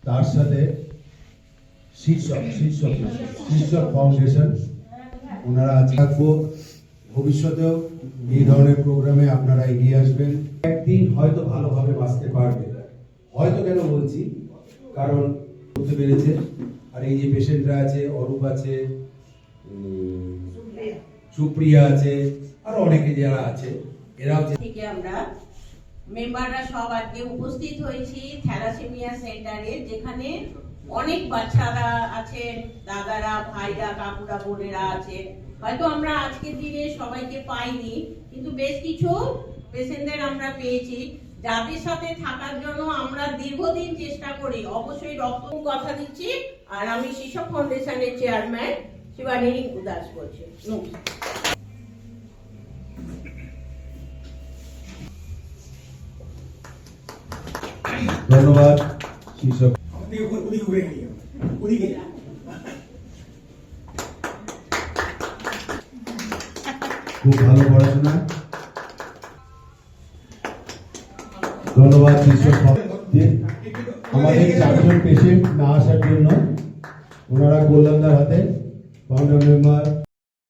তার সাথে শীর্ষক ফাউন্ডেশন ওনারা থাকবো। ভবিষ্যতেও এই ধরনের প্রোগ্রামে আপনারা এগিয়ে আসবেন। একদিন হয়তো ভালোভাবে বাঁচতে পারবে, হয়তো কেন বলছি, কারণ করতে পেরেছে। আর এই যে পেশেন্টরা আছে, অরূপ আছে, সুপ্রিয়া আছে, আর অনেকে যারা আছে, এরাও থেকে আমরা মেম্বাররা সব আজকে উপস্থিত হয়েছি থ্যালাসেমিয়া সেন্টারে, যেখানে অনেক বাচ্চারা আছেন, দাদারা, ভাইরা, কাকুরা, বোনেরা আছে। হয়তো আমরা আজকের দিনে সবাইকে পাইনি, কিন্তু বেশ কিছু পেশেন্টদের আমরা পেয়েছি, যাদের সাথে থাকার জন্য আমরা দীর্ঘদিন চেষ্টা করি। অবশ্যই রক্ত কথা দিচ্ছি। আর আমি শিশু ফাউন্ডেশনের চেয়ারম্যান শিবানী রিঙ্কু দাস বলছি। ধন্যবাদ শীর্ষক। খুব ভালো পড়াশোনা। ধন্যবাদ শীর্ষক। আমাদের 4 জন পেশেন্ট না আসার জন্য ওনারা কল্যাণদার হাতে ফাউন্ডার মেম্বার